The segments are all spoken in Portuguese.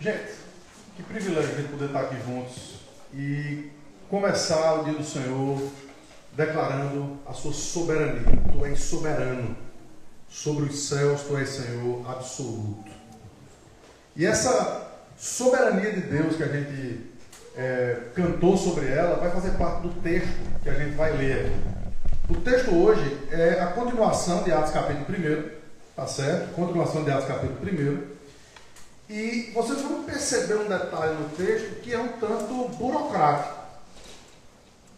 Gente, que privilégio a gente poder estar aqui juntos e começar o dia do Senhor declarando a sua soberania. Tu és soberano sobre os céus, tu és Senhor absoluto. E essa soberania de Deus que a gente cantou sobre ela vai fazer parte do texto que a gente vai ler aqui. O texto hoje é a continuação de Atos capítulo 1, tá certo? Continuação de Atos capítulo 1. E vocês vão perceber um detalhe no texto que é um tanto burocrático.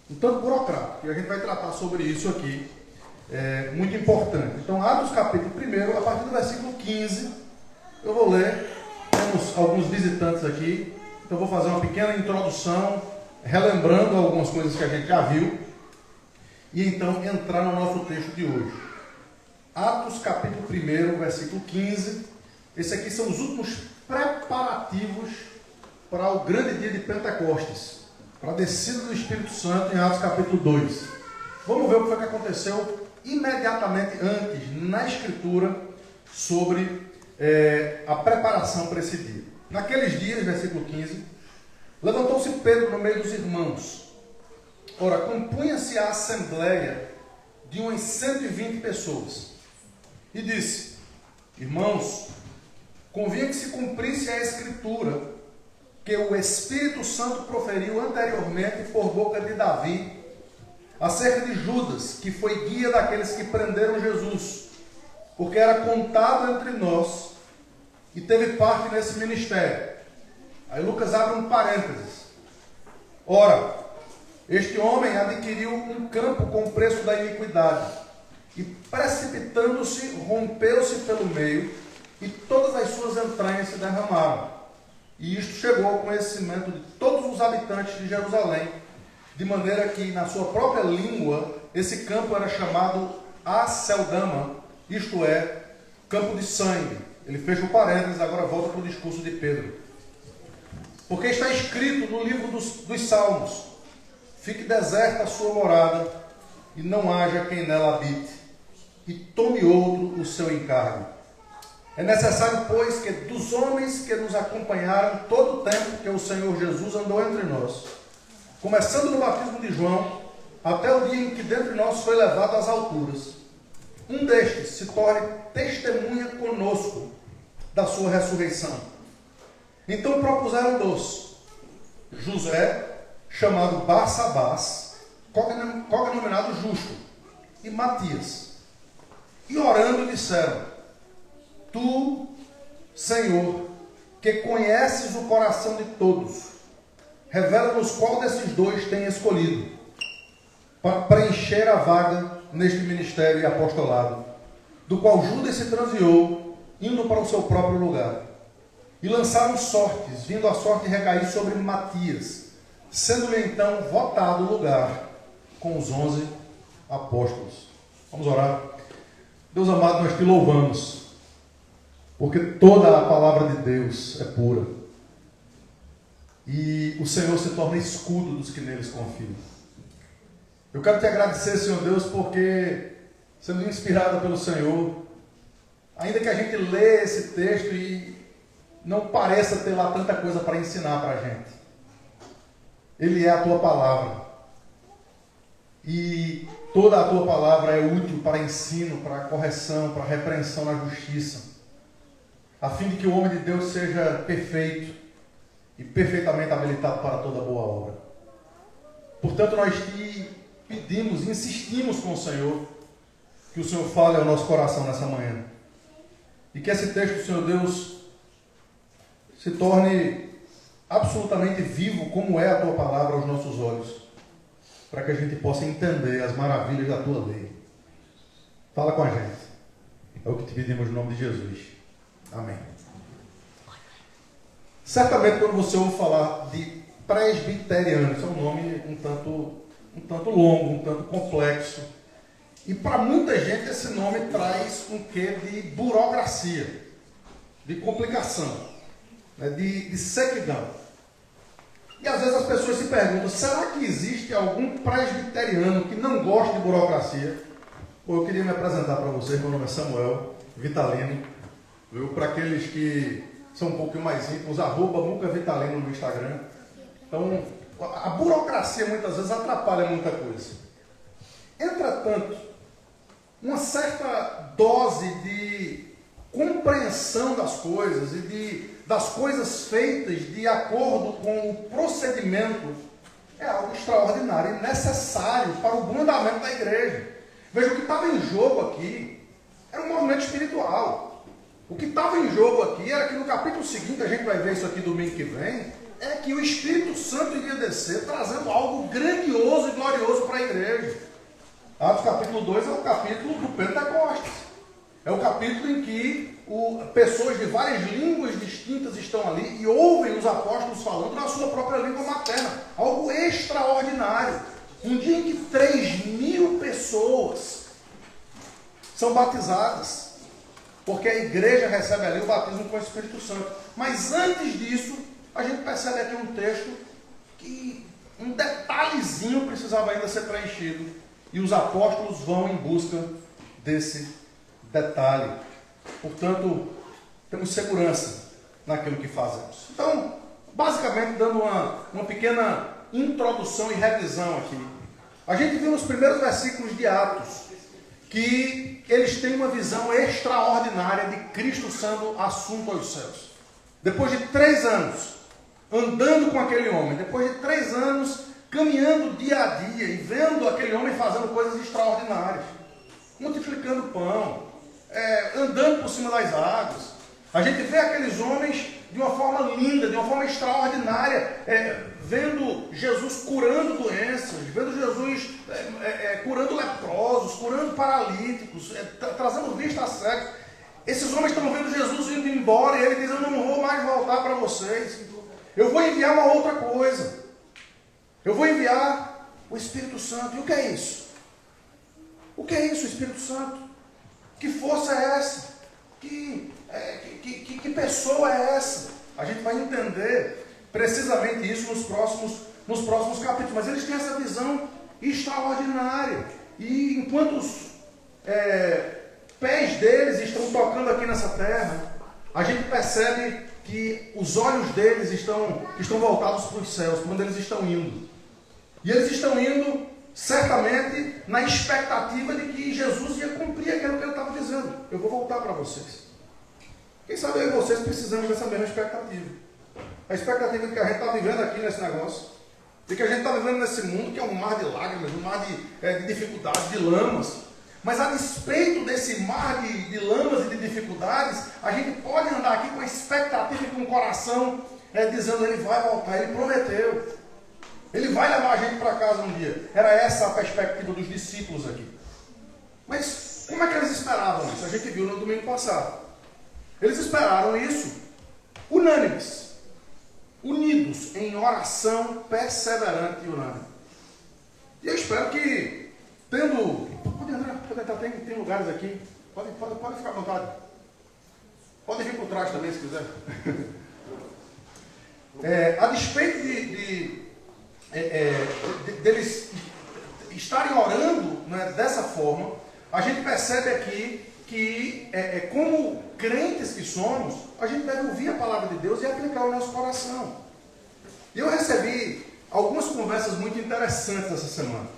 E a gente vai tratar sobre isso aqui. É muito importante. Então, Atos capítulo 1, a partir do versículo 15, eu vou ler. Temos alguns visitantes aqui, então eu vou fazer uma pequena introdução, relembrando algumas coisas que a gente já viu, e então entrar no nosso texto de hoje. Atos capítulo 1, versículo 15. Esses aqui são os últimos preparativos para o grande dia de Pentecostes, para a descida do Espírito Santo em Atos capítulo 2. Vamos ver o que foi que aconteceu imediatamente antes, na Escritura, sobre a preparação para esse dia. Naqueles dias, versículo 15, levantou-se Pedro no meio dos irmãos. Ora, compunha-se a assembleia de umas 120 pessoas. E disse: irmãos, convinha que se cumprisse a Escritura que o Espírito Santo proferiu anteriormente por boca de Davi acerca de Judas, que foi guia daqueles que prenderam Jesus, porque era contado entre nós e teve parte nesse ministério. Aí Lucas abre um parênteses. Ora, este homem adquiriu um campo com o preço da iniquidade, e precipitando-se, rompeu-se pelo meio, e todas as suas entranhas se derramaram. E isto chegou ao conhecimento de todos os habitantes de Jerusalém, de maneira que, na sua própria língua, esse campo era chamado Aceldama, isto é, campo de sangue. Ele fecha o parênteses, agora volta para o discurso de Pedro. Porque está escrito no livro dos Salmos: fique deserta a sua morada, e não haja quem nela habite, e tome outro o seu encargo. É necessário, pois, que dos homens que nos acompanharam todo o tempo que o Senhor Jesus andou entre nós, começando no batismo de João, até o dia em que dentre nós foi levado às alturas, um destes se torne testemunha conosco da sua ressurreição. Então propuseram dois: José, chamado Barsabás, cognominado Justo, e Matias. E orando disseram: tu, Senhor, que conheces o coração de todos, revela-nos qual desses dois tem escolhido para preencher a vaga neste ministério e apostolado, do qual Judas se transviou, indo para o seu próprio lugar. E lançaram sortes, vindo a sorte recair sobre Matias, sendo-lhe então votado o lugar com os 11 apóstolos. Vamos orar. Deus amado, nós te louvamos, porque toda a palavra de Deus é pura, e o Senhor se torna escudo dos que neles confiam. Eu quero te agradecer, Senhor Deus, porque, sendo inspirado pelo Senhor, ainda que a gente lê esse texto e não pareça ter lá tanta coisa para ensinar para a gente, ele é a tua palavra, e toda a tua palavra é útil para ensino, para correção, para repreensão na justiça, a fim de que o homem de Deus seja perfeito e perfeitamente habilitado para toda boa obra. Portanto, nós te pedimos, insistimos com o Senhor, que o Senhor fale ao nosso coração nessa manhã, e que esse texto, Senhor Deus, se torne absolutamente vivo, como é a tua palavra aos nossos olhos, para que a gente possa entender as maravilhas da tua lei. Fala com a gente. É o que te pedimos no nome de Jesus. Amém. Certamente, quando você ouve falar de presbiteriano, isso é um nome um tanto longo, um tanto complexo. E para muita gente esse nome traz um quê de burocracia, de complicação, né, de sequidão. E às vezes as pessoas se perguntam: será que existe algum presbiteriano que não gosta de burocracia? Bom, eu queria me apresentar para vocês. Meu nome é Samuel Vitalino. Para aqueles que são um pouquinho mais íntimos, @mucavitalino no Instagram. Então, a burocracia muitas vezes atrapalha muita coisa. Entretanto, uma certa dose de compreensão das coisas e das coisas feitas de acordo com o procedimento é algo extraordinário e necessário para o bom andamento da igreja. Veja, o que estava em jogo aqui era um movimento espiritual. O que estava em jogo aqui era que no capítulo seguinte, a gente vai ver isso aqui domingo que vem, é que o Espírito Santo iria descer trazendo algo grandioso e glorioso para a igreja. Atos capítulo 2 é o capítulo do Pentecostes. É o capítulo em que pessoas de várias línguas distintas estão ali e ouvem os apóstolos falando na sua própria língua materna. Algo extraordinário. Um dia em que 3.000 pessoas são batizadas, porque a igreja recebe ali o batismo com o Espírito Santo. Mas antes disso, a gente percebe aqui um texto que um detalhezinho precisava ainda ser preenchido. E os apóstolos vão em busca desse detalhe. Portanto, temos segurança naquilo que fazemos. Então, basicamente, dando uma pequena introdução e revisão aqui. A gente viu nos primeiros versículos de Atos que eles têm uma visão extraordinária de Cristo sendo assunto aos céus. Depois de 3 anos andando com aquele homem, depois de 3 anos caminhando dia a dia e vendo aquele homem fazendo coisas extraordinárias, multiplicando pão, andando por cima das águas. A gente vê aqueles homens de uma forma linda, de uma forma extraordinária, vendo Jesus curando doenças, vendo Jesus curando leprosos, curando paralíticos, trazendo vista a cegos. Esses homens estão vendo Jesus indo embora e ele diz: eu não vou mais voltar para vocês, eu vou enviar uma outra coisa. Eu vou enviar o Espírito Santo. E o que é isso? O que é isso, o Espírito Santo? Que força é essa? Que pessoa é essa? A gente vai entender precisamente isso nos próximos capítulos. Mas eles têm essa visão extraordinária. E enquanto os pés deles estão tocando aqui nessa terra, a gente percebe que os olhos deles estão voltados para os céus, para onde eles estão indo. E eles estão indo, certamente, na expectativa de que Jesus ia cumprir aquilo que ele estava dizendo. Eu vou voltar para vocês. Quem sabe eu e vocês precisamos dessa mesma expectativa. A expectativa de que a gente está vivendo aqui nesse negócio, de que a gente está vivendo nesse mundo que é um mar de lágrimas, um mar de dificuldades, de lamas. Mas a despeito desse mar de lamas e de dificuldades, a gente pode andar aqui com a expectativa e com o coração dizendo: ele vai voltar, ele prometeu. Ele vai levar a gente para casa um dia. Era essa a perspectiva dos discípulos aqui. Mas como é que eles esperavam isso? A gente viu no domingo passado. Eles esperaram isso unânimes, unidos em oração perseverante e unânime. E eu espero que, tendo... Pode entrar, tem lugares aqui. Pode ficar à vontade. Pode vir por trás também, se quiser. A despeito deles estarem orando, né, dessa forma, a gente percebe aqui que, como crentes que somos, a gente deve ouvir a palavra de Deus e aplicar ao nosso coração. E eu recebi algumas conversas muito interessantes essa semana.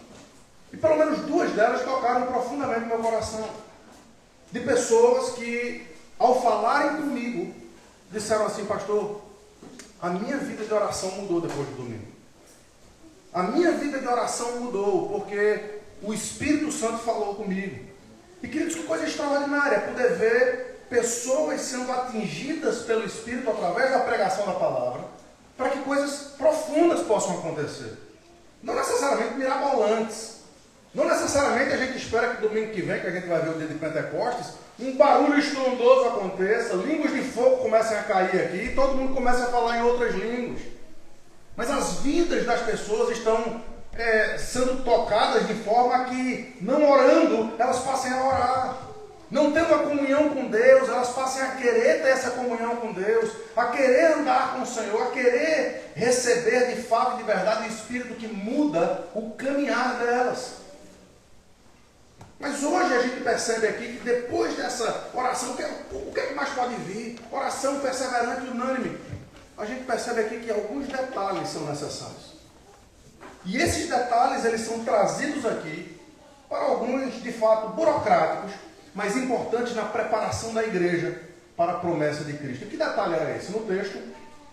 E pelo menos 2 delas tocaram profundamente no meu coração. De pessoas que, ao falarem comigo, disseram assim: pastor, a minha vida de oração mudou depois do domingo. A minha vida de oração mudou porque o Espírito Santo falou comigo. E queridos, que coisa extraordinária é poder ver pessoas sendo atingidas pelo Espírito através da pregação da palavra, para que coisas profundas possam acontecer. Não necessariamente mirabolantes. Não necessariamente a gente espera que domingo que vem, que a gente vai ver o dia de Pentecostes, um barulho estrondoso aconteça, línguas de fogo comecem a cair aqui e todo mundo comece a falar em outras línguas. Mas as vidas das pessoas estão sendo tocadas de forma que, não orando, elas passem a orar. Não tendo a comunhão com Deus, elas passem a querer ter essa comunhão com Deus, a querer andar com o Senhor, a querer receber de fato e de verdade o Espírito que muda o caminhar delas. Mas hoje a gente percebe aqui que depois dessa oração, o que é que mais pode vir? Oração perseverante e unânime. A gente percebe aqui que alguns detalhes são necessários. E esses detalhes, eles são trazidos aqui para alguns, de fato, burocráticos, mas importantes na preparação da igreja para a promessa de Cristo. E que detalhe era esse? No texto,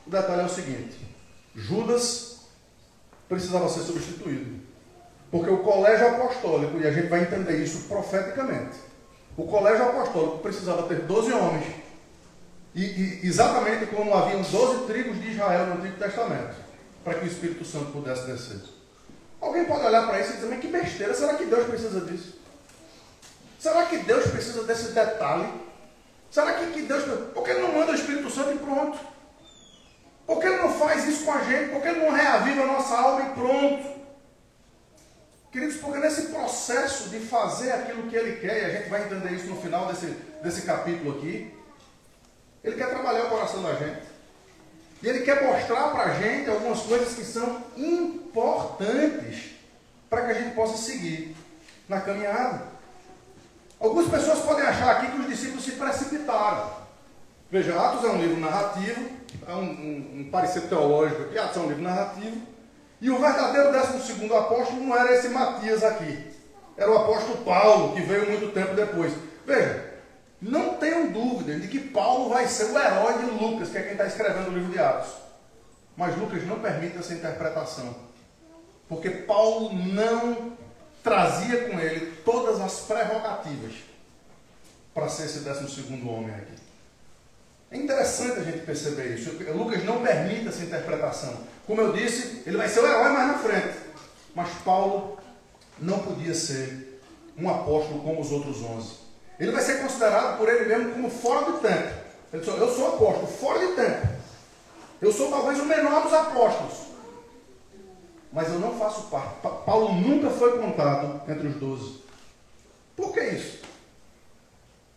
o detalhe é o seguinte: Judas precisava ser substituído. Porque o colégio apostólico, e a gente vai entender isso profeticamente, o colégio apostólico precisava ter 12 homens, e exatamente como haviam 12 tribos de Israel no Antigo Testamento, para que o Espírito Santo pudesse descer. Alguém pode olhar para isso e dizer, mas que besteira, será que Deus precisa disso? Será que Deus precisa desse detalhe? Será que Deus... Por que Ele não manda o Espírito Santo e pronto? Por que Ele não faz isso com a gente? Por que Ele não reaviva a nossa alma e pronto? Queridos, porque nesse processo de fazer aquilo que Ele quer, e a gente vai entender isso no final desse capítulo aqui, Ele quer trabalhar o coração da gente. E Ele quer mostrar para a gente algumas coisas que são importantes para que a gente possa seguir na caminhada. Algumas pessoas podem achar aqui que os discípulos se precipitaram. Veja, Atos é um livro narrativo, é um parecer teológico aqui, Atos é um livro narrativo, e o verdadeiro 12º apóstolo não era esse Matias aqui, era o apóstolo Paulo, que veio muito tempo depois. Veja, não tenham dúvida de que Paulo vai ser o herói de Lucas, que é quem está escrevendo o livro de Atos. Mas Lucas não permite essa interpretação, porque Paulo não trazia com ele todas as prerrogativas para ser esse 12º homem aqui. É interessante a gente perceber isso. Lucas não permite essa interpretação. Como eu disse, ele vai ser o herói mais na frente. Mas Paulo não podia ser um apóstolo como os outros 11. Ele vai ser considerado por ele mesmo como fora do tempo. Ele disse, eu sou apóstolo, fora de tempo. Eu sou talvez o menor dos apóstolos. Mas eu não faço parte. Paulo nunca foi contado entre os 12. Por que isso?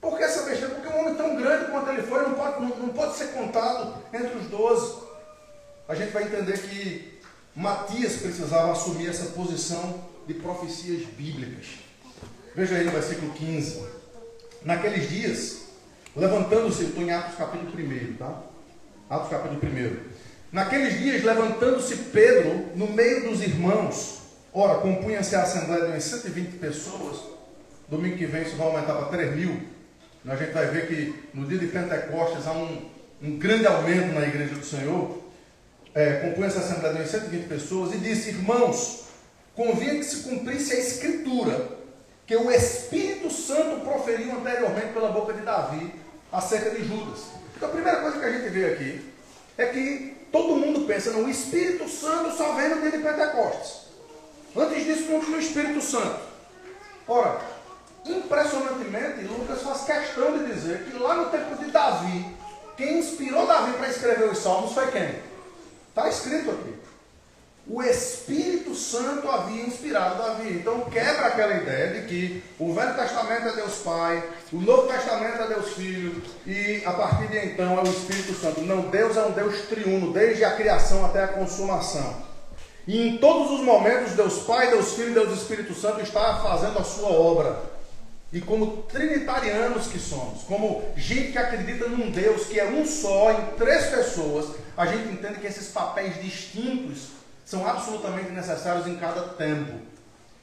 Por que essa besteira? Porque um homem tão grande quanto ele foi não pode ser contado entre os 12. A gente vai entender que Matias precisava assumir essa posição de profecias bíblicas. Veja aí no versículo 15. Naqueles dias, levantando-se, eu estou em Atos capítulo 1, tá? Atos capítulo 1. Naqueles dias, levantando-se Pedro no meio dos irmãos, ora, compunha-se a assembleia de umas 120 pessoas. Domingo que vem isso vai aumentar para 3.000. A gente vai ver que no dia de Pentecostes há um grande aumento na igreja do Senhor. Compunha-se a assembleia de umas 120 pessoas e disse, irmãos, convinha que se cumprisse a Escritura, que o Espírito Santo proferiu anteriormente pela boca de Davi acerca de Judas. Então a primeira coisa que a gente vê aqui é que todo mundo pensa, não, o Espírito Santo só vem no dia de Pentecostes. Antes disso não tinha o Espírito Santo. Ora, impressionantemente, Lucas faz questão de dizer que lá no tempo de Davi, quem inspirou Davi para escrever os Salmos foi quem? Está escrito aqui. O Espírito Santo havia inspirado Davi. Então quebra aquela ideia de que o Velho Testamento é Deus Pai, o Novo Testamento é Deus Filho, e a partir de então é o Espírito Santo. Não, Deus é um Deus triuno, desde a criação até a consumação. E em todos os momentos, Deus Pai, Deus Filho e Deus Espírito Santo está fazendo a sua obra. E como trinitarianos que somos, como gente que acredita num Deus que é um só, em 3 pessoas, a gente entende que esses papéis distintos são absolutamente necessários em cada tempo.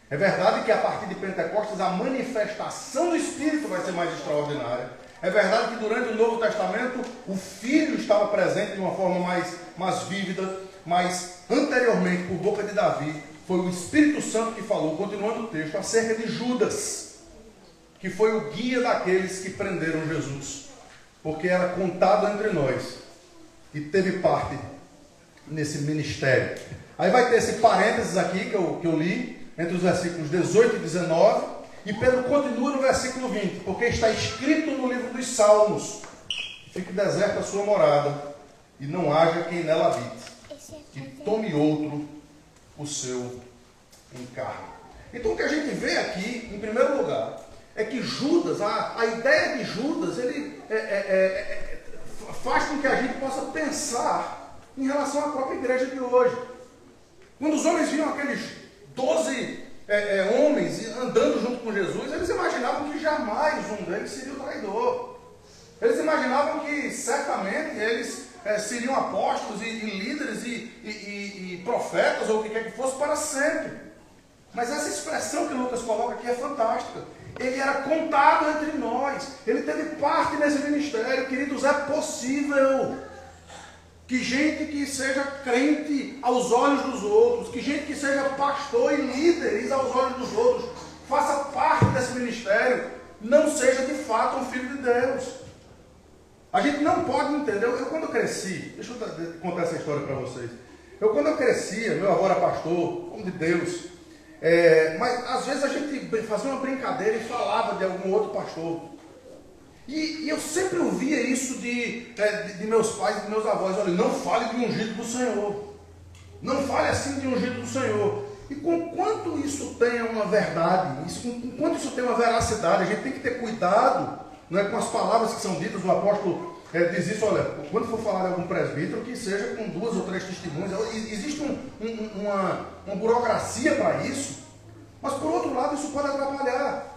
É verdade que a partir de Pentecostes a manifestação do Espírito vai ser mais extraordinária. É verdade que durante o Novo Testamento o Filho estava presente de uma forma mais vívida, mas anteriormente, por boca de Davi, foi o Espírito Santo que falou, continuando o texto, acerca de Judas, que foi o guia daqueles que prenderam Jesus, porque era contado entre nós e teve parte nesse ministério. Aí vai ter esse parênteses aqui que eu li, entre os versículos 18 e 19, e Pedro continua no versículo 20, porque está escrito no livro dos Salmos, fique deserta a sua morada, e não haja quem nela habite, e tome outro o seu encargo. Então o que a gente vê aqui, em primeiro lugar, é que Judas, a ideia de Judas, ele faz com que a gente possa pensar em relação à própria igreja de hoje. Quando os homens viam aqueles 12 homens andando junto com Jesus, eles imaginavam que jamais um deles seria o traidor. Eles imaginavam que certamente eles seriam apóstolos e líderes e profetas ou o que quer que fosse para sempre. Mas essa expressão que Lucas coloca aqui é fantástica. Ele era contado entre nós. Ele teve parte nesse ministério. Queridos, é possível que gente que seja crente aos olhos dos outros, que gente que seja pastor e líderes aos olhos dos outros, faça parte desse ministério, não seja de fato um filho de Deus. A gente não pode entender. Eu quando eu cresci, deixa eu contar essa história para vocês. Quando eu crescia, meu avô era pastor, homem de Deus, mas às vezes a gente fazia uma brincadeira e falava de algum outro pastor. E eu sempre ouvia isso de meus pais e de meus avós. Olha, não fale de ungido do Senhor. Não fale assim de ungido do Senhor. E com quanto isso tem uma verdade, com quanto isso tem uma veracidade, a gente tem que ter cuidado, não é, com as palavras que são ditas. O apóstolo diz isso, olha, quando for falar de algum presbítero, que seja com 2 ou 3 testemunhas. Existe uma burocracia para isso, mas por outro lado isso pode atrapalhar.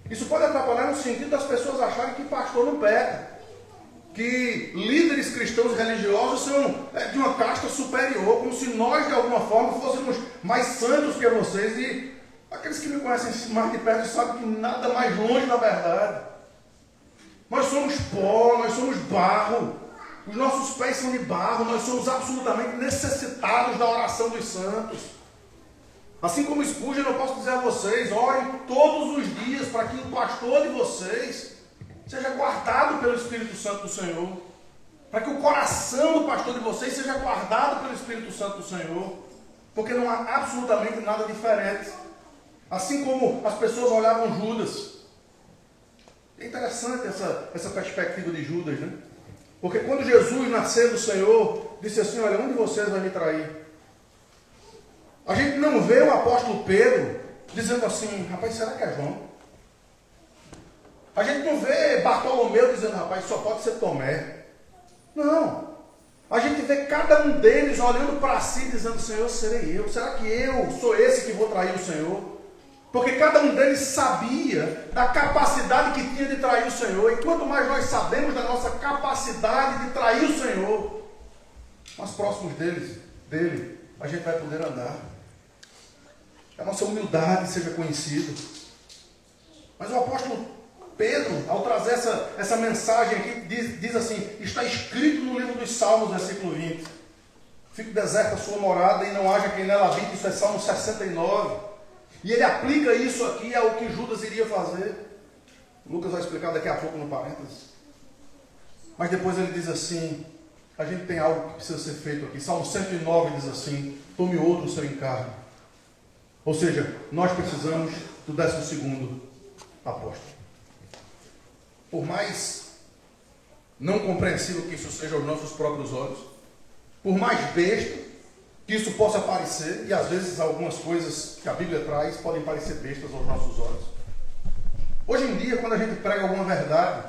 Isso pode atrapalhar no sentido das pessoas acharem que pastor não peca, que líderes cristãos religiosos são de uma casta superior, como se nós de alguma forma fôssemos mais santos que vocês. E aqueles que me conhecem mais de perto sabem que nada mais longe da verdade. Nós somos pó, nós somos barro, os nossos pés são de barro, nós somos absolutamente necessitados da oração dos santos. Assim como Spurgeon, eu posso dizer a vocês, orem todos os dias para que o pastor de vocês seja guardado pelo Espírito Santo do Senhor, para que o coração do pastor de vocês seja guardado pelo Espírito Santo do Senhor, porque não há absolutamente nada diferente. Assim como as pessoas olhavam Judas. É interessante essa perspectiva de Judas, né? Porque quando Jesus nasceu do Senhor, disse assim, olha, um de vocês vai me trair. A gente não vê o apóstolo Pedro dizendo assim, rapaz, será que é João? A gente não vê Bartolomeu dizendo, rapaz, só pode ser Tomé. Não. A gente vê cada um deles olhando para si, dizendo, Senhor, serei eu. Será que eu sou esse que vou trair o Senhor? Porque cada um deles sabia da capacidade que tinha de trair o Senhor. E quanto mais nós sabemos da nossa capacidade de trair o Senhor, mais próximos dele, a gente vai poder andar. Que a nossa humildade seja conhecida. Mas o apóstolo Pedro, ao trazer essa mensagem aqui, diz assim, está escrito no livro dos Salmos, versículo 20. Fique deserta a sua morada e não haja quem nela habite. Isso é Salmo 69. E ele aplica isso aqui ao que Judas iria fazer. Lucas vai explicar daqui a pouco no parênteses. Mas depois ele diz assim, a gente tem algo que precisa ser feito aqui. Salmo 109 diz assim, tome outro o seu encargo. Ou seja, nós precisamos do 12º apóstolo. Por mais não compreensível que isso seja aos nossos próprios olhos, por mais besta que isso possa parecer, e às vezes algumas coisas que a Bíblia traz podem parecer bestas aos nossos olhos. Hoje em dia, quando a gente prega alguma verdade,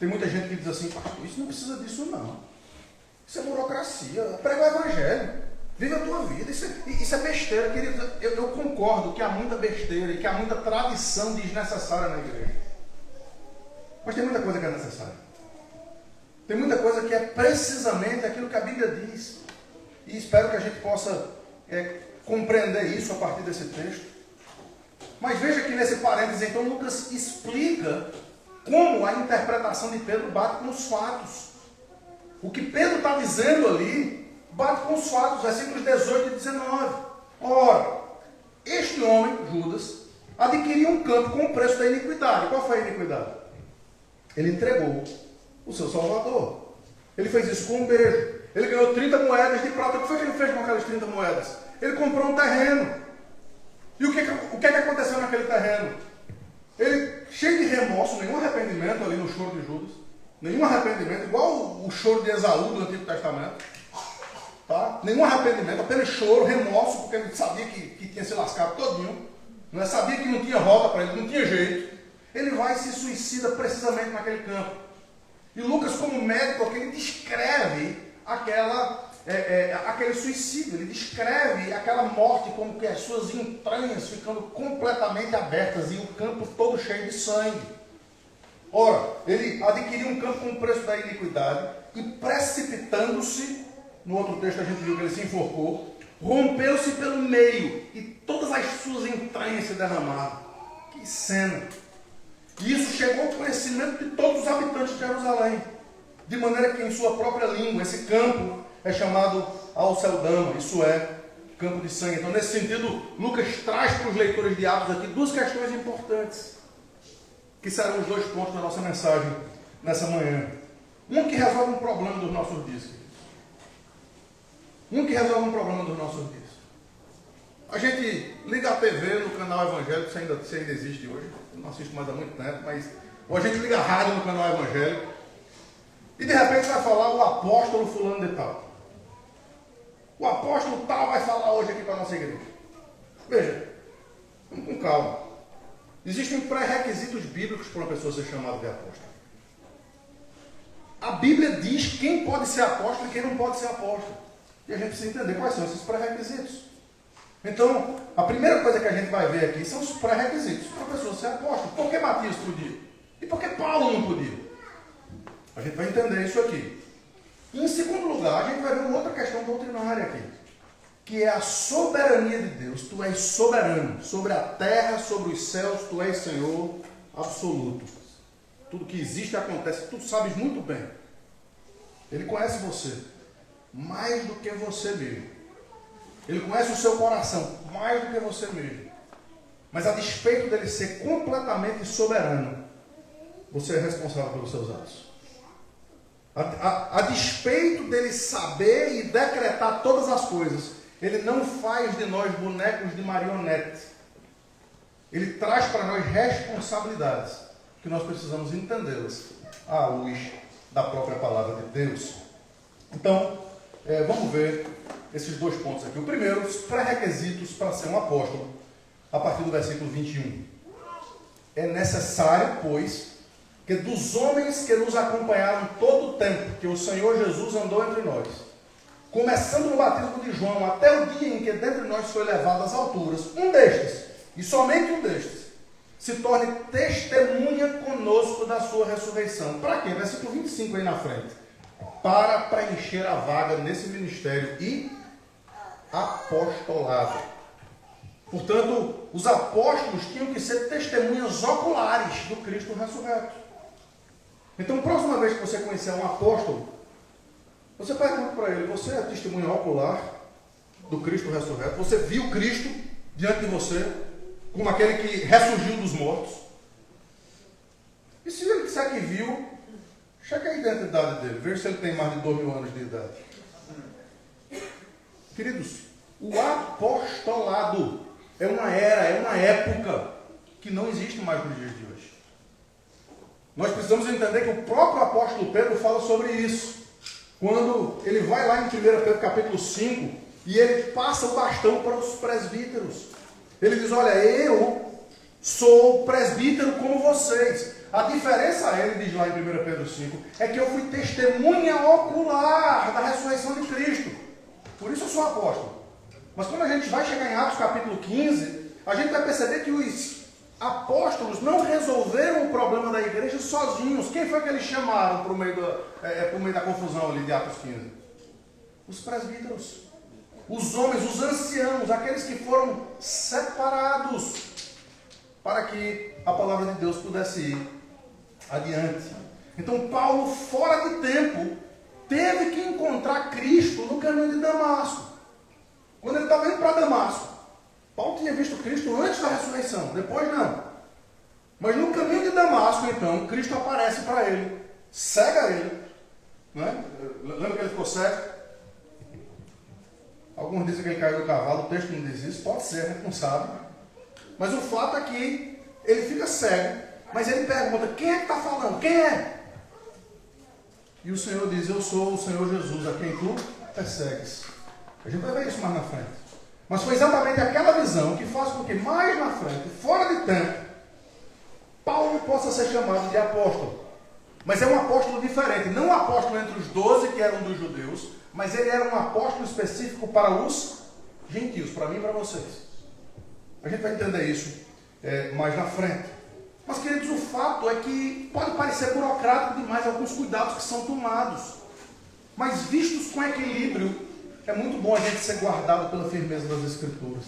tem muita gente que diz assim, pastor, isso não precisa disso não. Isso é burocracia, prega o evangelho. Vive a tua vida, isso é besteira, querido. Eu concordo que há muita besteira e que há muita tradição desnecessária na igreja. Mas tem muita coisa que é necessária. Tem muita coisa que é precisamente aquilo que a Bíblia diz. E espero que a gente possa compreender isso a partir desse texto. Mas veja que nesse parênteses, então, Lucas explica como a interpretação de Pedro bate com os fatos. O que Pedro está dizendo ali bate com os fatos, versículos 18 e 19. Ora, este homem, Judas, adquiriu um campo com o preço da iniquidade. Qual foi a iniquidade? Ele entregou o seu Salvador. Ele fez isso com um beijo. Ele ganhou 30 moedas de prata. O que foi que ele fez com aquelas 30 moedas? Ele comprou um terreno. E o que aconteceu naquele terreno? Ele, cheio de remorso, nenhum arrependimento ali no choro de Judas. Nenhum arrependimento, igual o choro de Esaú do Antigo Testamento. Tá? Nenhum arrependimento, apenas choro, remorso, porque ele sabia que tinha se lascado todinho. Não é? Sabia que não tinha volta para ele, não tinha jeito. Ele vai e se suicida precisamente naquele campo. E Lucas, como médico, ele descreve aquela aquele suicídio. Ele descreve aquela morte como que as suas entranhas ficando completamente abertas e o campo todo cheio de sangue. Ora, ele adquiriu um campo com o preço da iniquidade e precipitando-se, no outro texto a gente viu que ele se enforcou, rompeu-se pelo meio e todas as suas entranhas se derramaram. Que cena! E isso chegou ao conhecimento de todos os habitantes de Jerusalém, de maneira que em sua própria língua esse campo é chamado Alceldama, isso é, campo de sangue. Então, nesse sentido, Lucas traz para os leitores de Atos aqui duas questões importantes, que serão os dois pontos da nossa mensagem nessa manhã. Um que resolve um problema dos nossos dias. Um que resolve um problema dos nossos dias. A gente liga a TV no canal evangélico, se ainda existe hoje, eu não assisto mais há muito tempo, mas ou a gente liga a rádio no canal evangélico e de repente vai falar o apóstolo fulano de tal. O apóstolo tal vai falar hoje aqui para a nossa igreja. Veja, vamos com calma. Existem pré-requisitos bíblicos para uma pessoa ser chamada de apóstolo. A Bíblia diz quem pode ser apóstolo e quem não pode ser apóstolo. E a gente precisa entender quais são esses pré-requisitos. Então, a primeira coisa que a gente vai ver aqui são os pré-requisitos para a pessoa ser apóstolo. Por que Matias podia? E por que Paulo não podia? A gente vai entender isso aqui. E em segundo lugar, a gente vai ver uma outra questão doutrinária aqui, que é a soberania de Deus. Tu és soberano sobre a terra, sobre os céus, tu és Senhor absoluto. Tudo que existe acontece, tu sabes muito bem. Ele conhece você mais do que você mesmo. Ele conhece o seu coração mais do que você mesmo. Mas a despeito dele ser completamente soberano, você é responsável pelos seus atos. A despeito dele saber e decretar todas as coisas, ele não faz de nós bonecos de marionete. Ele traz para nós responsabilidades que nós precisamos entendê-las à luz da própria palavra de Deus. Então, vamos ver esses dois pontos aqui. O primeiro, os pré-requisitos para ser um apóstolo, a partir do versículo 21. É necessário, pois, que dos homens que nos acompanharam todo o tempo que o Senhor Jesus andou entre nós, começando no batismo de João, até o dia em que dentre nós foi levado às alturas, um destes, e somente um destes, se torne testemunha conosco da sua ressurreição. Para quê? Versículo 25 aí na frente. Para preencher a vaga nesse ministério e apostolado. Portanto, os apóstolos tinham que ser testemunhas oculares do Cristo ressurreto. Então, próxima vez que você conhecer um apóstolo, você pergunta para ele: você é testemunha ocular do Cristo ressurreto? Você viu Cristo diante de você, como aquele que ressurgiu dos mortos? E se ele disser que viu, checa a identidade dele, veja se ele tem mais de 2.000 anos de idade. Queridos, o apostolado é uma era, é uma época que não existe mais nos dias de hoje. Nós precisamos entender que o próprio apóstolo Pedro fala sobre isso. Quando ele vai lá em 1 Pedro capítulo 5 e ele passa o bastão para os presbíteros. Ele diz: olha, eu sou presbítero como vocês. A diferença, ele diz lá em 1 Pedro 5, é que eu fui testemunha ocular da ressurreição de Cristo. Por isso eu sou apóstolo. Mas quando a gente vai chegar em Atos capítulo 15, a gente vai perceber que os apóstolos não resolveram o problema da igreja sozinhos. Quem foi que eles chamaram para o meio da confusão ali de Atos 15? Os presbíteros. Os homens, os anciãos, aqueles que foram separados para que a palavra de Deus pudesse ir adiante. Então Paulo, fora de tempo, teve que encontrar Cristo no caminho de Damasco. Quando ele estava indo para Damasco, Paulo tinha visto Cristo antes da ressurreição, depois não. Mas no caminho de Damasco, então, Cristo aparece para ele, cega ele. Né? Lembra que ele ficou cego? Alguns dizem que ele caiu do cavalo, o texto não diz isso, pode ser, a gente não sabe. Mas o fato é que ele fica cego, mas ele pergunta: quem é que está falando? Quem é? E o Senhor diz: eu sou o Senhor Jesus, a quem tu persegues. A gente vai ver isso mais na frente. Mas foi exatamente aquela visão que faz com que mais na frente, fora de tempo, Paulo possa ser chamado de apóstolo. Mas é um apóstolo diferente, não um apóstolo entre os 12 que eram dos judeus, mas ele era um apóstolo específico para os gentios, para mim e para vocês. A gente vai entender isso mais na frente. Mas, queridos, o fato é que pode parecer burocrático demais alguns cuidados que são tomados. Mas vistos com equilíbrio, é muito bom a gente ser guardado pela firmeza das Escrituras.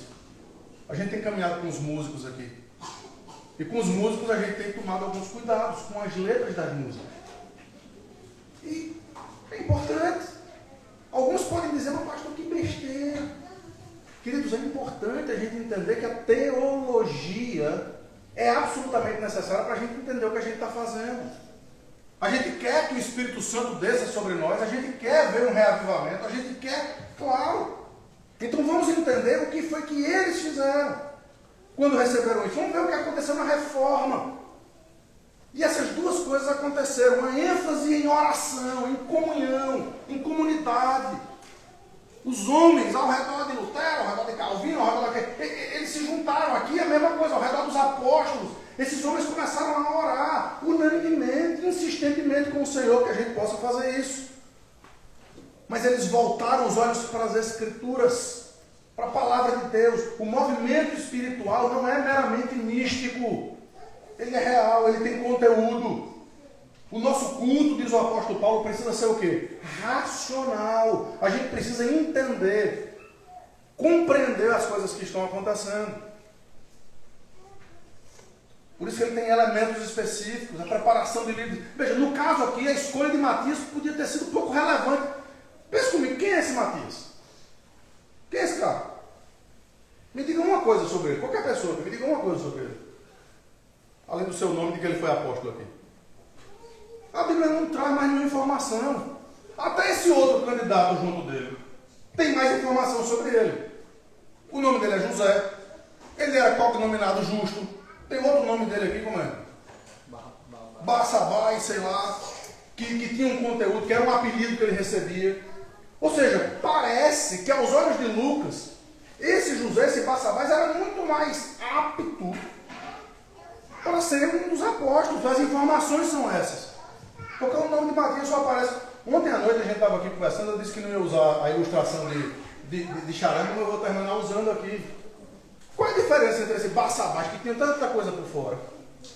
A gente tem caminhado com os músicos aqui. E com os músicos a gente tem tomado alguns cuidados com as letras das músicas. E é importante. Alguns podem dizer, mas pastor, que besteira. Queridos, é importante a gente entender que a teologia é absolutamente necessária para a gente entender o que a gente está fazendo. A gente quer que o Espírito Santo desça sobre nós, a gente quer ver um reavivamento, a gente quer, claro. Então vamos entender o que foi que eles fizeram quando receberam isso. Vamos ver o que aconteceu na reforma. E essas duas coisas aconteceram, uma ênfase em oração, em comunhão, em comunidade. Os homens ao redor de Lutero, ao redor de Calvino, ao redor de... eles se juntaram aqui, a mesma coisa, ao redor dos apóstolos. Esses homens começaram a orar unanimemente, insistentemente com o Senhor, que a gente possa fazer isso. Mas eles voltaram os olhos para as Escrituras, para a palavra de Deus. O movimento espiritual não é meramente místico. Ele é real, ele tem conteúdo. O nosso culto, diz o apóstolo Paulo, precisa ser o quê? Racional. A gente precisa entender, compreender as coisas que estão acontecendo. Por isso que ele tem elementos específicos, a preparação de líderes. Veja, no caso aqui, a escolha de Matias podia ter sido um pouco relevante. Pensa comigo, quem é esse Matias? Quem é esse cara? Me diga uma coisa sobre ele, qualquer pessoa, me diga uma coisa sobre ele. Além do seu nome, de que ele foi apóstolo aqui. A Bíblia não traz mais nenhuma informação. Até esse outro candidato junto dele tem mais informação sobre ele. O nome dele é José. Ele era cognominado Justo. Tem outro nome dele aqui, como é? Barsabás, sei lá. Que tinha um conteúdo, que era um apelido que ele recebia. Ou seja, parece que aos olhos de Lucas, esse José, esse Barsabás, era muito mais apto para ser um dos apóstolos. As informações são essas. Porque o nome de Matias só aparece. Ontem à noite a gente estava aqui conversando, eu disse que não ia usar a ilustração de charame, mas eu vou terminar usando aqui. Qual é a diferença entre esse Barsabás, que tinha tanta coisa por fora,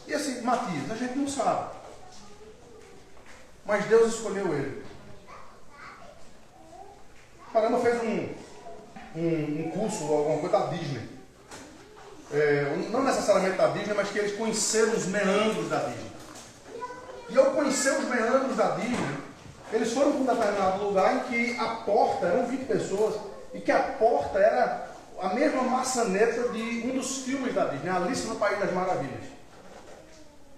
e esse Matias? A gente não sabe. Mas Deus escolheu ele. Caramba, fez um curso, alguma coisa da Disney. Não necessariamente da Disney, mas que eles conheceram os meandros da Disney. E ao conhecer os meandros da Disney, eles foram para um determinado lugar em que a porta, eram 20 pessoas, e que a porta era a mesma maçaneta de um dos filmes da Disney, Alice no País das Maravilhas.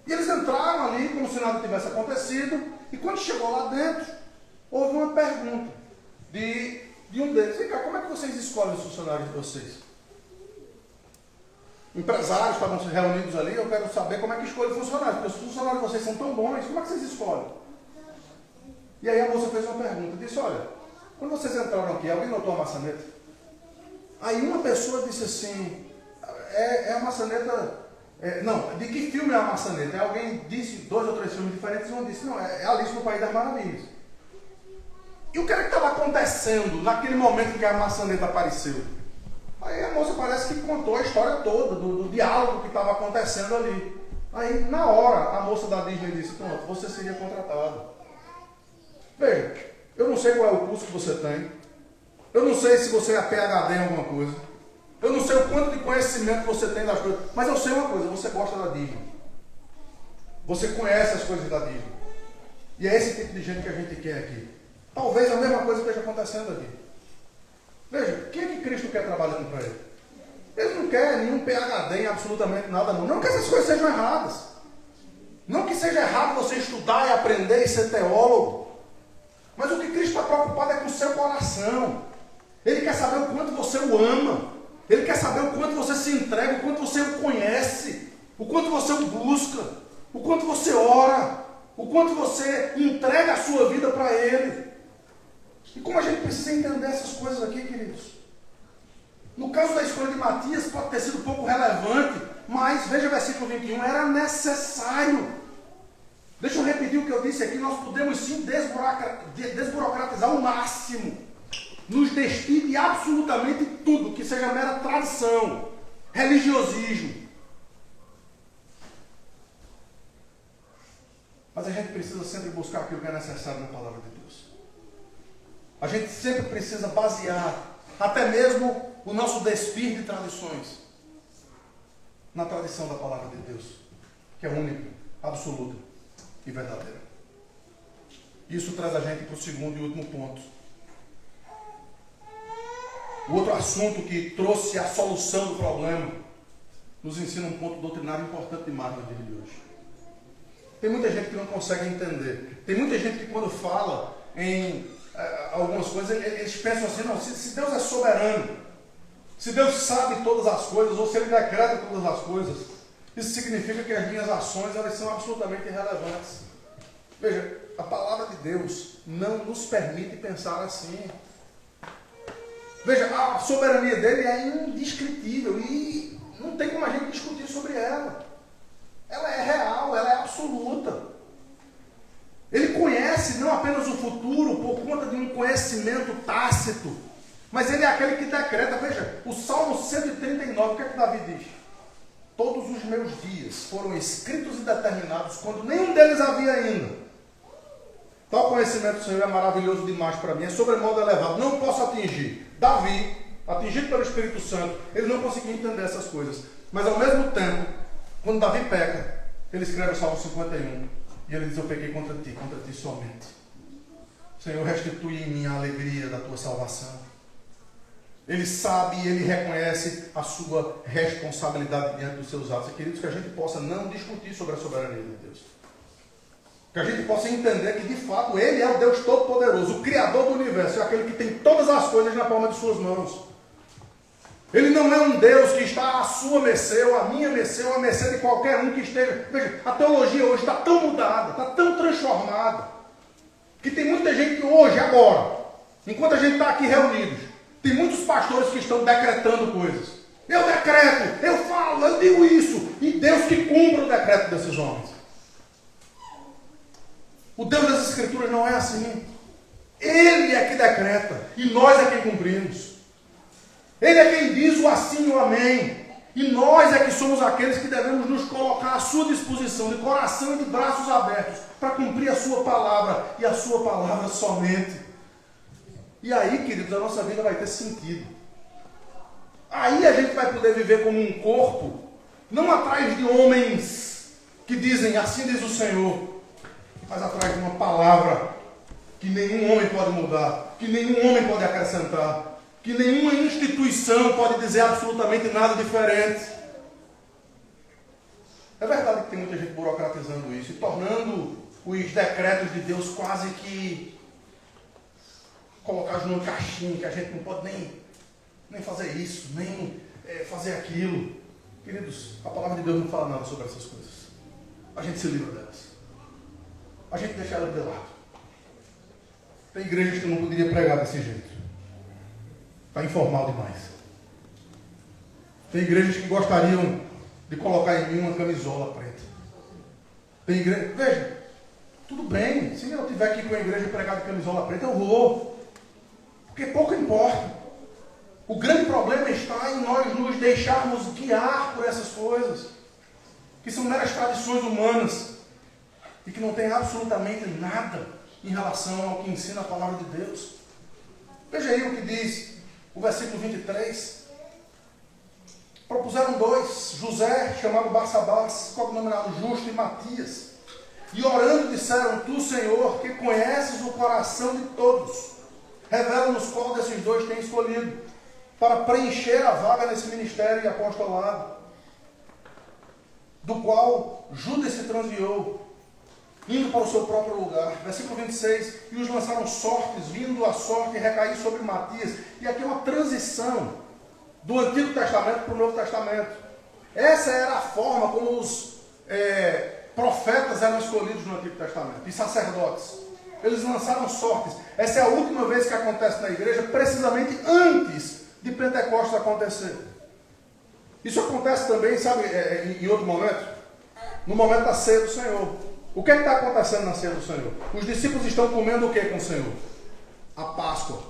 E eles entraram ali como se nada tivesse acontecido, e quando chegou lá dentro, houve uma pergunta de um deles. Vem cá, como é que vocês escolhem os funcionários de vocês? Empresários estavam reunidos ali, eu quero saber como é que escolhe funcionários, porque os funcionários de vocês são tão bons, como é que vocês escolhem? E aí a moça fez uma pergunta, disse, olha, quando vocês entraram aqui, alguém notou a maçaneta? Aí uma pessoa disse assim, é a maçaneta, não, de que filme é a maçaneta? Aí alguém disse 2 ou 3 filmes diferentes, e um disse, não, é Alice no País das Maravilhas. E o que era que estava acontecendo naquele momento em que a maçaneta apareceu? Aí a moça parece que contou a história toda, do diálogo que estava acontecendo ali. Aí, na hora, a moça da Disney disse, pronto, você seria contratado. Veja, eu não sei qual é o curso que você tem. Eu não sei se você é PhD em alguma coisa. Eu não sei o quanto de conhecimento você tem das coisas. Mas eu sei uma coisa, você gosta da Disney. Você conhece as coisas da Disney. E é esse tipo de gente que a gente quer aqui. Talvez a mesma coisa esteja acontecendo aqui. Veja, quem é que Cristo quer trabalhando para ele? Ele não quer nenhum PhD em absolutamente nada, não. Não que essas coisas sejam erradas. Não que seja errado você estudar e aprender e ser teólogo. Mas o que Cristo está preocupado é com o seu coração. Ele quer saber o quanto você o ama. Ele quer saber o quanto você se entrega, o quanto você o conhece, o quanto você o busca, o quanto você ora, o quanto você entrega a sua vida para Ele. E como a gente precisa entender essas coisas aqui, queridos? No caso da escolha de Matias, pode ter sido um pouco relevante, mas, veja o versículo 21, era necessário. Deixa eu repetir o que eu disse aqui. Nós podemos sim desburocratizar o máximo. Nos despir de absolutamente tudo que seja mera tradição, religiosismo. Mas a gente precisa sempre buscar aquilo que é necessário na palavra de Deus. A gente sempre precisa basear até mesmo o nosso despir de tradições na tradição da palavra de Deus, que é única, absoluta e verdadeira. Isso traz a gente para o segundo e último ponto. O outro assunto que trouxe a solução do problema nos ensina um ponto doutrinário importante demais no dia de hoje. Tem muita gente que não consegue entender. Tem muita gente que quando fala em algumas coisas, eles pensam assim, não, se Deus é soberano, se Deus sabe todas as coisas, ou se Ele decreta todas as coisas, isso significa que as minhas ações elas são absolutamente irrelevantes. Veja, a palavra de Deus não nos permite pensar assim. Veja, a soberania dele é indescritível e não tem como a gente discutir sobre ela. Ela é real, ela é absoluta. Ele conhece não apenas o futuro por conta de um conhecimento tácito, mas ele é aquele que decreta. Veja, o Salmo 139, o que é que Davi diz? Todos os meus dias foram escritos e determinados quando nenhum deles havia ainda. Tal conhecimento do Senhor é maravilhoso demais para mim, é sobremodo elevado, não posso atingir. Davi, atingido pelo Espírito Santo, ele não conseguia entender essas coisas. Mas ao mesmo tempo, quando Davi peca, ele escreve o Salmo 51. E ele diz, eu pequei contra ti somente. Senhor, restitui em mim a alegria da tua salvação. Ele sabe e ele reconhece a sua responsabilidade diante dos seus atos. E queridos, que a gente possa não discutir sobre a soberania de Deus. Que a gente possa entender que de fato Ele é o Deus Todo-Poderoso, o Criador do Universo, é aquele que tem todas as coisas na palma de suas mãos. Ele não é um Deus que está à sua mercê, ou à minha mercê, ou à mercê de qualquer um que esteja. Veja, a teologia hoje está tão mudada, está tão transformada, que tem muita gente que hoje, agora, enquanto a gente está aqui reunidos, tem muitos pastores que estão decretando coisas. Eu decreto, eu falo, eu digo isso, e Deus que cumpra o decreto desses homens. O Deus das Escrituras não é assim. Ele é que decreta, e nós é quem cumprimos. Ele é quem diz o assim e o amém. E nós é que somos aqueles que devemos nos colocar à sua disposição, de coração e de braços abertos, para cumprir a sua palavra, e a sua palavra somente. E aí, queridos, a nossa vida vai ter sentido. Aí a gente vai poder viver como um corpo, não atrás de homens que dizem, assim diz o Senhor, mas atrás de uma palavra que nenhum homem pode mudar, que nenhum homem pode acrescentar, que nenhuma instituição pode dizer absolutamente nada diferente. É verdade que tem muita gente burocratizando isso e tornando os decretos de Deus quase que colocados numa caixinha, que a gente não pode nem fazer isso, nem fazer aquilo. Queridos, a palavra de Deus não fala nada sobre essas coisas. A gente se livra delas. A gente deixa elas de lado. Tem igrejas que eu não poderia pregar desse jeito. Está informal demais. Tem igrejas que gostariam de colocar em mim uma camisola preta. Tem igreja... Veja, tudo bem. Se eu estiver aqui com a igreja pregar de camisola preta, eu vou. Porque pouco importa. O grande problema está em nós nos deixarmos guiar por essas coisas, que são meras tradições humanas e que não tem absolutamente nada em relação ao que ensina a palavra de Deus. Veja aí o que diz o versículo 23. Propuseram dois, José, chamado Barsabás, cognominado Justo, e Matias, e orando disseram, tu, Senhor, que conheces o coração de todos, revela-nos qual desses dois tem escolhido, para preencher a vaga nesse ministério e apostolado, do qual Judas se transviou, indo para o seu próprio lugar. Versículo 26, e os lançaram sortes, vindo a sorte recair sobre Matias. E aqui é uma transição do Antigo Testamento para o Novo Testamento. Essa era a forma como os profetas eram escolhidos no Antigo Testamento, e sacerdotes. Eles lançaram sortes. Essa é a última vez que acontece na igreja, precisamente antes de Pentecostes acontecer. Isso acontece também, sabe, em outro momento? No momento da ceia do Senhor. O que é que está acontecendo na ceia do Senhor? Os discípulos estão comendo o que com o Senhor? A Páscoa.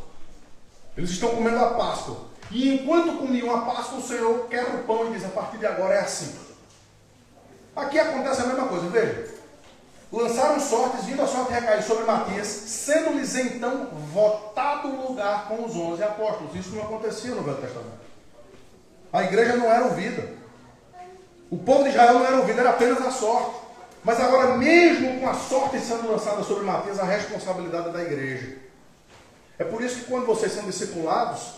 Eles estão comendo a Páscoa. E enquanto comiam a Páscoa, o Senhor quebra o pão e diz, a partir de agora é assim. Aqui acontece a mesma coisa, veja. Lançaram sortes, vindo a sorte recair sobre Matias, sendo-lhes então votado o lugar com os 11 apóstolos. Isso não acontecia no Velho Testamento. A igreja não era ouvida. O povo de Israel não era ouvido, era apenas a sorte. Mas agora, mesmo com a sorte sendo lançada sobre Matias, a responsabilidade é da igreja. É por isso que quando vocês são discipulados,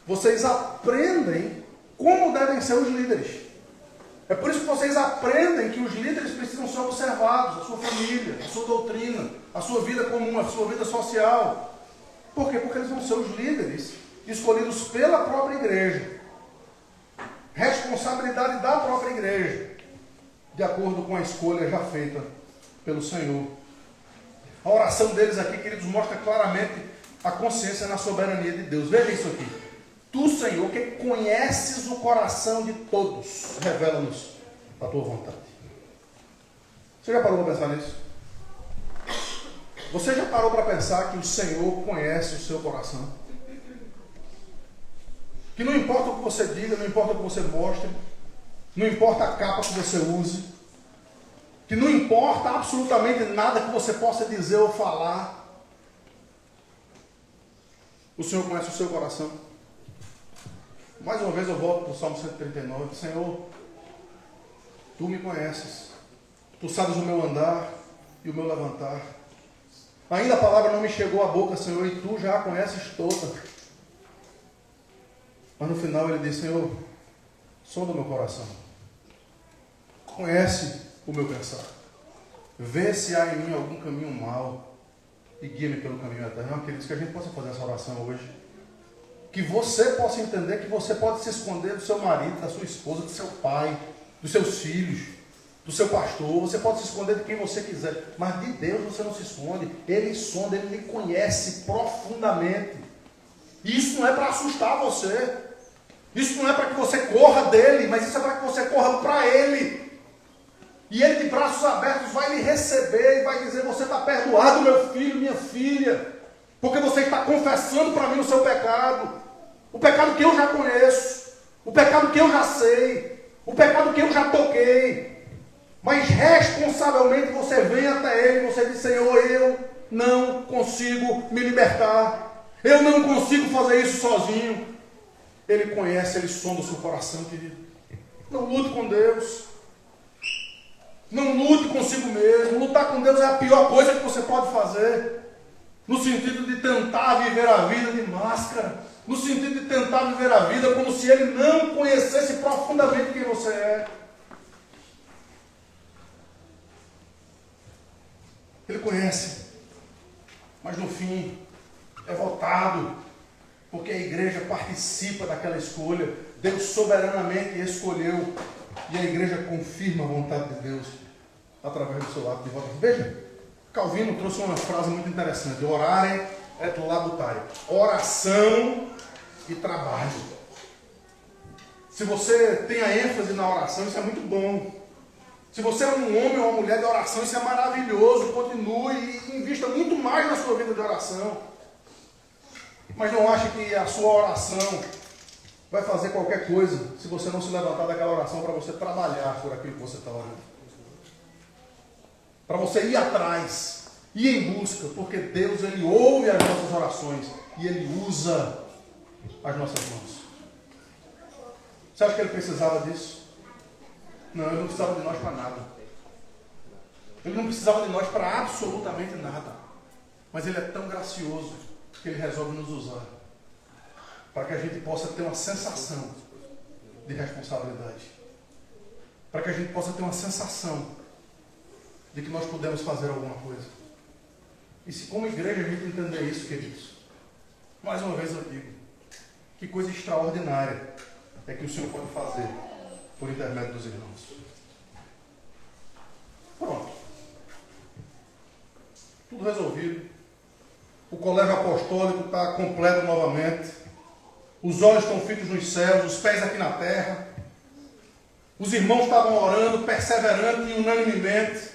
vocês aprendem como devem ser os líderes. É por isso que vocês aprendem que os líderes precisam ser observados, a sua família, a sua doutrina, a sua vida comum, a sua vida social. Por quê? Porque eles vão ser os líderes escolhidos pela própria igreja. Responsabilidade da própria igreja, de acordo com a escolha já feita pelo Senhor. A oração deles aqui, queridos, mostra claramente a consciência na soberania de Deus. Veja isso aqui. Tu, Senhor, que conheces o coração de todos, revela-nos a tua vontade. Você já parou para pensar nisso? Você já parou para pensar que o Senhor conhece o seu coração? Que não importa o que você diga, não importa o que você mostre, não importa a capa que você use, que não importa absolutamente nada que você possa dizer ou falar, o Senhor conhece o seu coração. Mais uma vez eu volto para o Salmo 139. Senhor, Tu me conheces. Tu sabes o meu andar e o meu levantar. Ainda a palavra não me chegou à boca, Senhor, e Tu já a conheces toda. Mas no final ele diz, Senhor, sonda o meu coração. Conhece o meu pensar. Vê se há em mim algum caminho mau e guia-me pelo caminho eterno. Queridos, que a gente possa fazer essa oração hoje. Que você possa entender que você pode se esconder do seu marido, da sua esposa, do seu pai, dos seus filhos, do seu pastor. Você pode se esconder de quem você quiser. Mas de Deus você não se esconde. Ele sonda, Ele lhe conhece profundamente. Isso não é para assustar você. Isso não é para que você corra dele, mas isso é para que você corra para Ele. E Ele de braços abertos vai lhe receber e vai dizer, você está perdoado, meu filho, minha filha, porque você está confessando para mim o seu pecado. O pecado que eu já conheço, o pecado que eu já sei, o pecado que eu já toquei. Mas responsavelmente você vem até Ele e você diz, Senhor, eu não consigo me libertar. Eu não consigo fazer isso sozinho. Ele conhece, Ele sonda o seu coração, querido. Não lute com Deus. Não lute consigo mesmo. Lutar com Deus é a pior coisa que você pode fazer. No sentido de tentar viver a vida de máscara. No sentido de tentar viver a vida como se Ele não conhecesse profundamente quem você é. Ele conhece. Mas no fim, é votado. Porque a igreja participa daquela escolha. Deus soberanamente escolheu. E a igreja confirma a vontade de Deus através do seu ato de voto. Veja, Calvino trouxe uma frase muito interessante. Orare et labutare. Oração e trabalho. Se você tem a ênfase na oração, isso é muito bom. Se você é um homem ou uma mulher de oração, isso é maravilhoso. Continue e invista muito mais na sua vida de oração. Mas não ache que a sua oração vai fazer qualquer coisa se você não se levantar daquela oração para você trabalhar por aquilo que você está orando. Para você ir atrás, ir em busca, porque Deus, Ele ouve as nossas orações e Ele usa as nossas mãos. Você acha que Ele precisava disso? Não, Ele não precisava de nós para nada. Ele não precisava de nós para absolutamente nada. Mas Ele é tão gracioso que Ele resolve nos usar para que a gente possa ter uma sensação de responsabilidade. Para que a gente possa ter uma sensação de que nós podemos fazer alguma coisa. E se como igreja a gente entender isso, queridos, mais uma vez eu digo, que coisa extraordinária é que o Senhor pode fazer por intermédio dos irmãos. Pronto. Tudo resolvido. O colégio apostólico está completo novamente. Os olhos estão fitos nos céus, os pés aqui na terra. Os irmãos estavam orando, perseverante e unanimemente.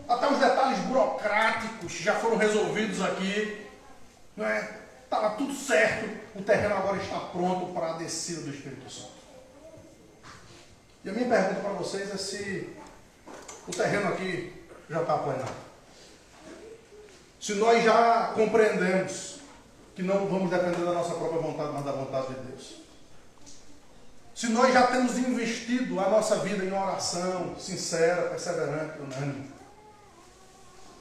Até os detalhes burocráticos já foram resolvidos aqui. Não é? Estava tudo certo. O terreno agora está pronto para a descida do Espírito Santo. E a minha pergunta para vocês é se o terreno aqui já está aplanado. Se nós já compreendemos que não vamos depender da nossa própria vontade, mas da vontade de Deus. Se nós já temos investido a nossa vida em oração sincera, perseverante, unânime.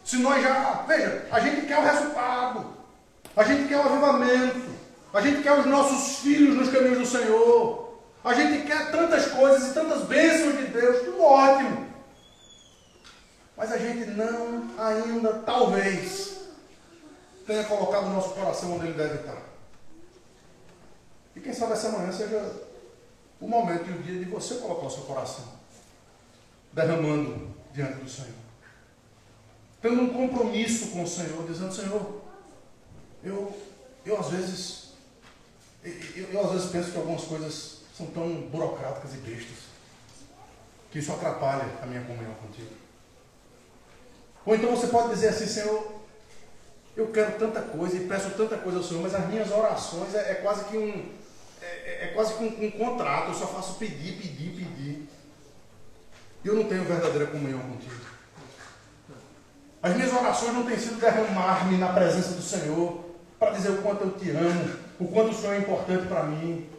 Se nós já... Veja, a gente quer o resultado. A gente quer o avivamento. A gente quer os nossos filhos nos caminhos do Senhor. A gente quer tantas coisas e tantas bênçãos de Deus. Tudo ótimo. Mas a gente não ainda, talvez, tenha colocado o nosso coração onde ele deve estar. E quem sabe essa manhã seja o momento e o dia de você colocar o seu coração derramando diante do Senhor. Tendo um compromisso com o Senhor, dizendo: Senhor, eu às vezes penso que algumas coisas são tão burocráticas e bestas que isso atrapalha a minha comunhão contigo. Ou então você pode dizer assim: Senhor, eu quero tanta coisa e peço tanta coisa ao Senhor, mas as minhas orações é quase que um contrato. Eu só faço pedir. E eu não tenho verdadeira comunhão contigo. As minhas orações não têm sido derramar-me na presença do Senhor para dizer o quanto eu te amo, o quanto o Senhor é importante para mim,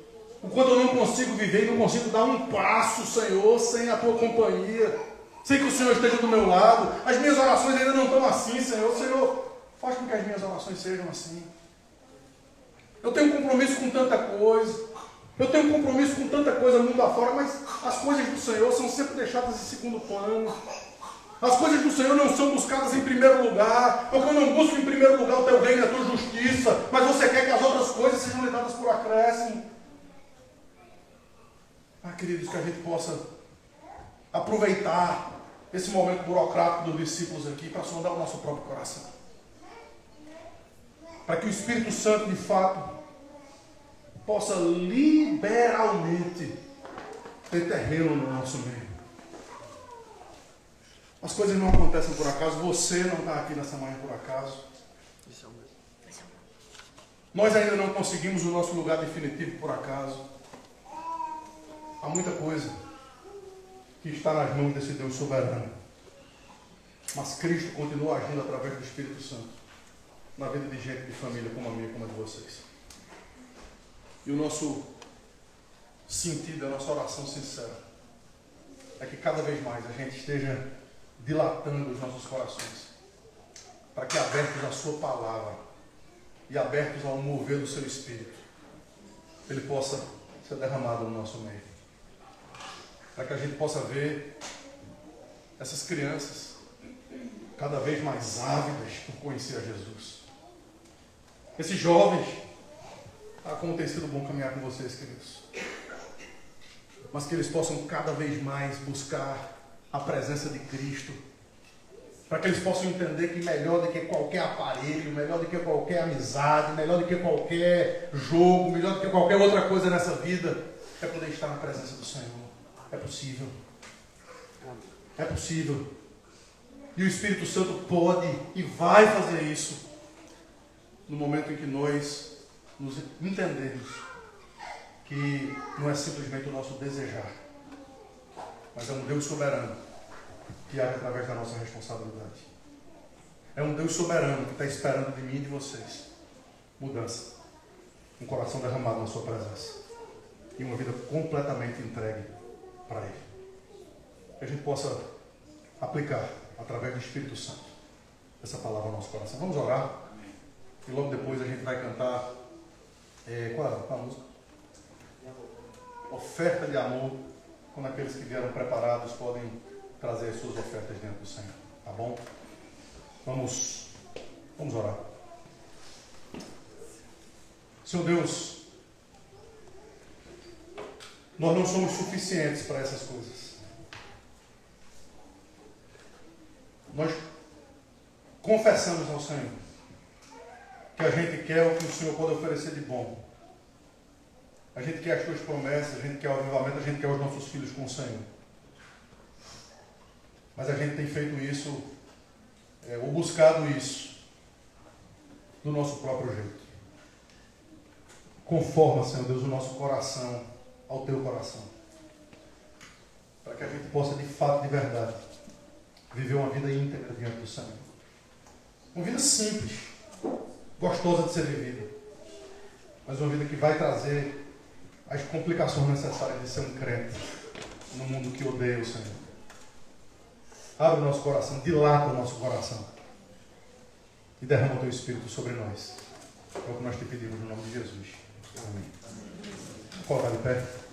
o quanto eu não consigo viver e não consigo dar um passo, Senhor, sem a tua companhia, sem que o Senhor esteja do meu lado. As minhas orações ainda não estão assim, Senhor. Senhor, faz com que as minhas orações sejam assim. Eu tenho um compromisso com tanta coisa. Eu tenho um compromisso com tanta coisa mundo afora, mas as coisas do Senhor são sempre deixadas em segundo plano. As coisas do Senhor não são buscadas em primeiro lugar, porque eu não busco em primeiro lugar o teu reino e a tua justiça, mas você quer que as outras coisas sejam lhe dadas por acréscimo. Queridos, que a gente possa aproveitar esse momento burocrático dos discípulos aqui para sondar o nosso próprio coração. Para que o Espírito Santo, de fato, possa liberalmente ter terreno no nosso meio. As coisas não acontecem por acaso, você não está aqui nessa manhã por acaso. Nós ainda não conseguimos o nosso lugar definitivo por acaso. Há muita coisa que está nas mãos desse Deus soberano. Mas Cristo continua agindo através do Espírito Santo na vida de gente de família como a minha, como a de vocês. E o nosso sentido, a nossa oração sincera é que cada vez mais a gente esteja dilatando os nossos corações para que, abertos à sua palavra e abertos ao mover do seu Espírito, ele possa ser derramado no nosso meio. Para que a gente possa ver essas crianças cada vez mais ávidas por conhecer a Jesus. Esses jovens, como tem sido bom caminhar com vocês, queridos. Mas que eles possam cada vez mais buscar a presença de Cristo. Para que eles possam entender que melhor do que qualquer aparelho, melhor do que qualquer amizade, melhor do que qualquer jogo, melhor do que qualquer outra coisa nessa vida, é poder estar na presença do Senhor. É possível. É possível. E o Espírito Santo pode e vai fazer isso no momento em que nós nos entendermos que não é simplesmente o nosso desejar, mas é um Deus soberano que age através da nossa responsabilidade. É um Deus soberano que está esperando de mim e de vocês mudança, um coração derramado na sua presença e uma vida completamente entregue para Ele. Que a gente possa aplicar através do Espírito Santo essa palavra ao nosso coração. Vamos orar e logo depois a gente vai cantar qual é a música? Oferta de amor, quando aqueles que vieram preparados podem trazer as suas ofertas diante do Senhor. Tá bom? Vamos orar. Senhor Deus, nós não somos suficientes para essas coisas. Nós confessamos ao Senhor que a gente quer o que o Senhor pode oferecer de bom. A gente quer as tuas promessas, a gente quer o avivamento, a gente quer os nossos filhos com o Senhor. Mas a gente tem feito isso ou buscado isso do nosso próprio jeito. Conforma, Senhor Deus, o nosso coração ao Teu coração. Para que a gente possa, de fato, de verdade, viver uma vida íntegra diante do Senhor. Uma vida simples, gostosa de ser vivida, mas uma vida que vai trazer as complicações necessárias de ser um crente no mundo que odeia o Senhor. Abre o nosso coração, dilata o nosso coração e derrama o Teu Espírito sobre nós. É o que nós te pedimos no nome de Jesus. Amém. Coloca de pé.